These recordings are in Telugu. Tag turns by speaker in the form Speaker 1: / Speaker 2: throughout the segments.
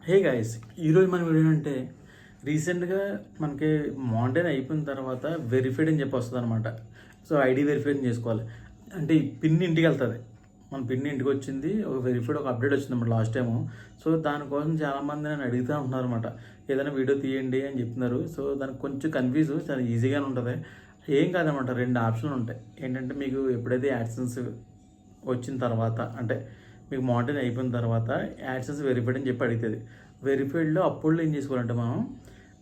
Speaker 1: హే గైస్, ఈరోజు మన వీడియో అంటే రీసెంట్గా మనకి మానిటైన్ అయిపోయిన తర్వాత వెరిఫైడ్ అని చెప్పి వస్తుంది అనమాట. సో ఐడి వెరిఫికేషన్ చేసుకోవాలి అంటే ఈ పిన్ ఇంటికి వెళ్తుంది. మన పిన్ ఇంటికి వచ్చింది, ఒక వెరిఫైడ్ ఒక అప్డేట్ వచ్చింది అన్నమాట లాస్ట్ టైము. సో దానికోసం చాలామంది నన్ను అడుగుతూ ఉంటున్నారు అనమాట, ఏదైనా వీడియో తీయండి అని చెప్తున్నారు. సో దానికి కొంచెం కన్ఫ్యూజ్, చాలా ఈజీగానే ఉంటుంది. ఏం కాదనమాట, రెండు ఆప్షన్లు ఉంటాయి. ఏంటంటే మీకు ఎప్పుడైతే యాడ్సెన్స్ వచ్చిన తర్వాత అంటే మీకు మానిటైన్ అయిపోయిన తర్వాత యాడ్సెన్స్ వెరిఫైడ్ అని చెప్పి అడుగుతుంది. వెరిఫైడ్లో అప్పుడు ఏం చేసుకోవాలంటే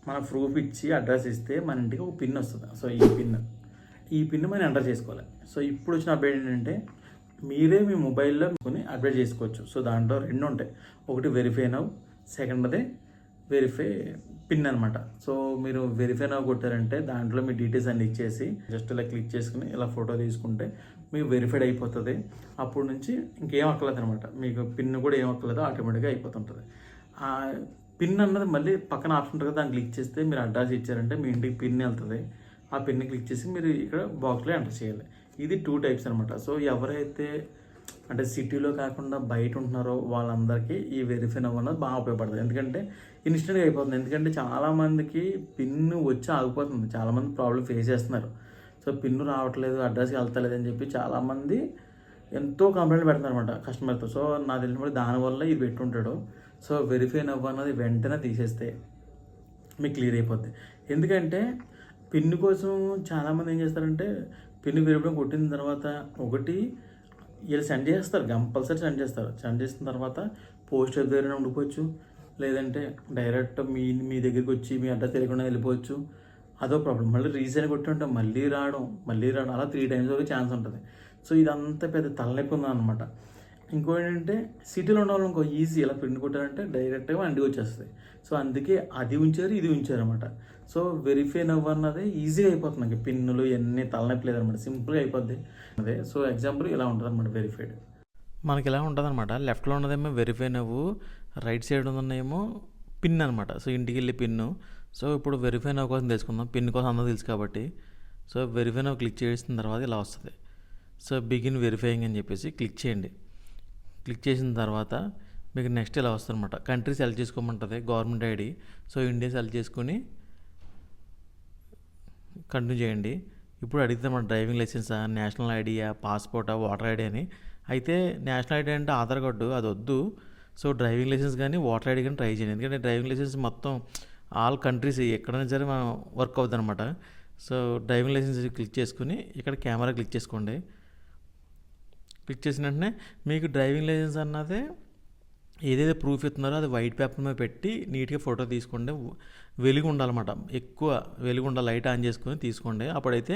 Speaker 1: మన ప్రూఫ్ ఇచ్చి అడ్రస్ ఇస్తే మన ఇంటికి ఒక పిన్ వస్తుంది. సో ఈ పిన్ మనం ఎంటర్ చేసుకోవాలి. సో ఇప్పుడు వచ్చిన అప్డేట్ ఏంటంటే మీరే మీ మొబైల్లో కొని అప్డేట్ చేసుకోవచ్చు. సో దాంట్లో రెండు ఉంటాయి, ఒకటి వెరిఫై నౌ, సెకండ్ది వెరిఫై పిన్ అనమాట. సో మీరు వెరిఫై నౌ కొట్టారంటే దాంట్లో మీ డీటెయిల్స్ అన్ని ఇచ్చేసి జస్ట్ ఇలా క్లిక్ చేసుకుని ఇలా ఫోటో తీసుకుంటే మీకు వెరిఫైడ్ అయిపోతుంది. అప్పుడు నుంచి ఇంకేం అక్కర్లేదు అనమాట, మీకు పిన్ కూడా ఏం అక్కర్లేదు, ఆటోమేటిక్గా అయిపోతుంటుంది. ఆ పిన్ అన్నది మళ్ళీ పక్కన ఆప్షన్ ఉంటుంది కదా, దాన్ని క్లిక్ చేస్తే మీరు అడ్రస్ ఇచ్చారంటే మీ ఇంటికి పిన్ వెళ్తుంది. ఆ పిన్ క్లిక్ చేసి మీరు ఇక్కడ బాక్స్లో ఎంటర్ చేయాలి. ఇది 2 టైప్స్ అనమాట. సో ఎవరైతే అంటే సిటీలో కాకుండా బయట ఉంటున్నారో వాళ్ళందరికీ ఈ వెరిఫై నౌ అన్నది బాగా ఉపయోగపడుతుంది. ఎందుకంటే ఇన్స్టెంట్గా అయిపోతుంది. ఎందుకంటే చాలామందికి పిన్ వచ్చి ఆగిపోతుంది, చాలామంది ప్రాబ్లం ఫేస్ చేస్తున్నారు. సో పిన్ రావట్లేదు, అడ్రస్కి వెళ్తలేదు అని చెప్పి చాలామంది ఎంతో కంప్లైంట్ పెడుతున్నారు అనమాట కస్టమర్తో. సో నాకు తెలిసినప్పుడు దానివల్ల ఇది పెట్టుంటాడు. సో వెరిఫై నౌ అన్నది వెంటనే తీసేస్తే మీకు క్లియర్ అయిపోద్ది. ఎందుకంటే పిన్ కోసం చాలామంది ఏం చేస్తారంటే పిన్ వెరిఫై కొట్టిన తర్వాత ఒకటి వీళ్ళు సెండ్ చేస్తారు, కంపల్సరీ సెండ్ చేస్తారు. సెండ్ చేసిన తర్వాత పోస్ట్ ఆఫీస్ దగ్గర ఉండిపోవచ్చు, లేదంటే డైరెక్ట్ మీ దగ్గరికి వచ్చి మీ అడ్రస్ తెలియకుండా వెళ్ళిపోవచ్చు. అదో ప్రాబ్లం. మళ్ళీ రీసెంట్ కొట్టుంటే మళ్ళీ రావడం అలా 3 టైమ్స్ వరకు ఛాన్స్ ఉంటుంది. సో ఇదంతా పెద్ద తలనొప్పి ఉందన్నమాట. ఇంకోటి ఏంటంటే సిటీలో ఉన్న వాళ్ళు ఇంకో ఈజీ ఇలా ప్రింట్ కొట్టారంటే డైరెక్ట్గా ఇంటికి వచ్చేస్తుంది. సో అందుకే అది ఉంచారు, ఇది ఉంచారు అనమాట. సో వెరిఫై నౌ అన్నది ఈజీగా అయిపోతుంది. నాకు పిన్నులు ఎన్ని తలనొప్పి లేదనమాట, సింపుల్గా అయిపోద్ది అదే. సో ఎగ్జాంపుల్ ఇలా ఉంటుంది అనమాట వెరిఫైడ్. మనకి ఇలా ఉంటుంది అనమాట, లెఫ్ట్లో ఉన్నదేమో వెరిఫై నవ్వు, రైట్ సైడ్ ఉన్నదేమో పిన్ అనమాట. సో ఇంటికి వెళ్ళి పిన్ను. సో ఇప్పుడు వెరిఫై నౌ కోసం తెలుసుకుందాం, పిన్ కోసం అందరూ తెలుసు కాబట్టి. సో వెరిఫై నౌ క్లిక్ చేసిన తర్వాత ఇలా వస్తుంది. సో బిగిన్ వెరిఫైయింగ్ అని చెప్పేసి క్లిక్ చేయండి. క్లిక్ చేసిన తర్వాత మీకు నెక్స్ట్ ఇలా వస్తుంది అనమాట, కంట్రీ సెలెక్ట్ చేసుకోమంటుంది, government ID. So India select చేసుకొని కంటిన్యూ చేయండి. ఇప్పుడు అడిగితే మన డ్రైవింగ్ లైసెన్సా, నేషనల్ ఐడియా, పాస్పోర్టా, ఓటర్ ఐడి అని. అయితే నేషనల్ ఐడి అంటే ఆధార్ కార్డు అది వద్దు. సో డ్రైవింగ్ లైసెన్స్ కానీ ఓటర్ ఐడి కానీ ట్రై చేయండి. ఎందుకంటే డ్రైవింగ్ లైసెన్స్ మొత్తం ఆల్ కంట్రీస్ ఎక్కడైనా సరే మనం వర్క్ అవుతుంది అనమాట. సో డ్రైవింగ్ లైసెన్స్ క్లిక్ చేసుకుని ఇక్కడ కెమెరా క్లిక్ చేసుకోండి. క్లిక్ చేసిన వెంటనే మీకు డ్రైవింగ్ లైసెన్స్ అన్నదే ఏదైతే ప్రూఫ్ ఇస్తున్నారో అది వైట్ పేపర్ మీద పెట్టి నీట్గా ఫోటో తీసుకోండి. వెలుగు ఉండాలన్నమాట, ఎక్కువ వెలుగు ఉండాలి, లైట్ ఆన్ చేసుకుని తీసుకోండి. అప్పుడైతే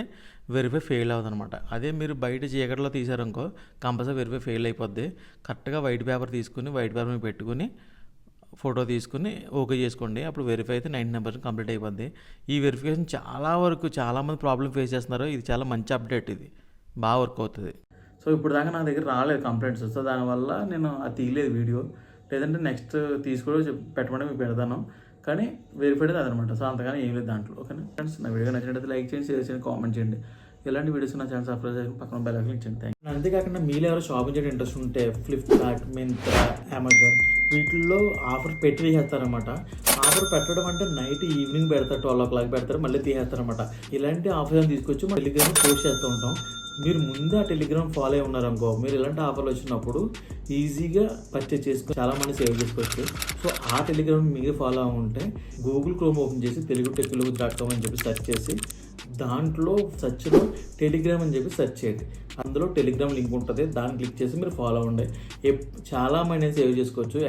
Speaker 1: వెరిఫై ఫెయిల్ అవుతుంది అనమాట. అదే మీరు బయట చీకట్లో తీసారనుకో కంపల్సరీ వెరిఫై ఫెయిల్ అయిపోద్ది. కరెక్ట్గా వైట్ పేపర్ తీసుకుని వైట్ పేపర్ మీద పెట్టుకుని ఫోటో తీసుకుని ఓకే చేసుకోండి. అప్పుడు వెరిఫై అయితే 99% కంప్లీట్ అయిపోద్ది. ఈ వెరిఫికేషన్ చాలా వరకు చాలామంది ప్రాబ్లం ఫేస్ చేస్తున్నారు. ఇది చాలా మంచి అప్డేట్, ఇది బాగా వర్క్ అవుతుంది. సో ఇప్పుడు దాకా నా దగ్గర రాలేదు కంప్లైంట్స్. సో దానివల్ల నేను అది తీయలేదు వీడియో, లేదంటే నెక్స్ట్ తీసుకోవడం పెట్టమని మీకు పెడతాను. కానీ వెరిఫైడ్ అదనమాట. సో అంతగానే ఏం లేదు దాంట్లో. ఓకేనా ఫ్రెండ్స్, నా వీడియో నచ్చినట్లయితే లైక్ చేయండి, షేర్ చేయండి, కామెంట్ చేయండి. ఇలాంటి వీడియోస్ నా ఛానల్ సబ్స్క్రైబ్ చేయండి, పక్కన బెల్ ఐకాన్ ఇచ్చేయండి. Thank you. అంతేకాకుండా మీలో ఎవరు షాపింగ్ చేయడం ఇంట్రెస్ట్ ఉంటే ఫ్లిప్కార్ట్, మింత్రా, అమెజాన్ వీటిల్లో ఆఫర్ పెట్టి తీసేస్తారనమాట. ఆఫర్ పెట్టడం అంటే నైట్ ఈవినింగ్ పెడతారు, 12 o'clock పెడతారు, మళ్ళీ తీసేస్తారనమాట. ఇలాంటి ఆఫర్స్ తీసుకొచ్చి మన టెలిగ్రామ్ పోస్ట్ చేస్తూ ఉంటాం. మీరు ముందే ఆ టెలిగ్రామ్ ఫాలో అయి ఉన్నారనుకో, మీరు ఇలాంటి ఆఫర్లు వచ్చినప్పుడు ఈజీగా పర్చేస్ చేసుకొని చాలామంది సేవ్ చేసుకోవచ్చు. సో ఆ టెలిగ్రామ్ మీరు ఫాలో అయి ఉంటే గూగుల్ క్రోమ్ ఓపెన్ చేసి telugu.com అని చెప్పి సెర్చ్ చేసి దాంట్లో సెర్చ్లో టెలిగ్రామ్ అని చెప్పి సెర్చ్ చేయండి. అందులో టెలిగ్రామ్ లింక్ ఉంటుంది, దాన్ని క్లిక్ చేసి మీరు ఫాలో అవ్వండి. చాలా మనీ సేవ్ చేసుకోవచ్చు.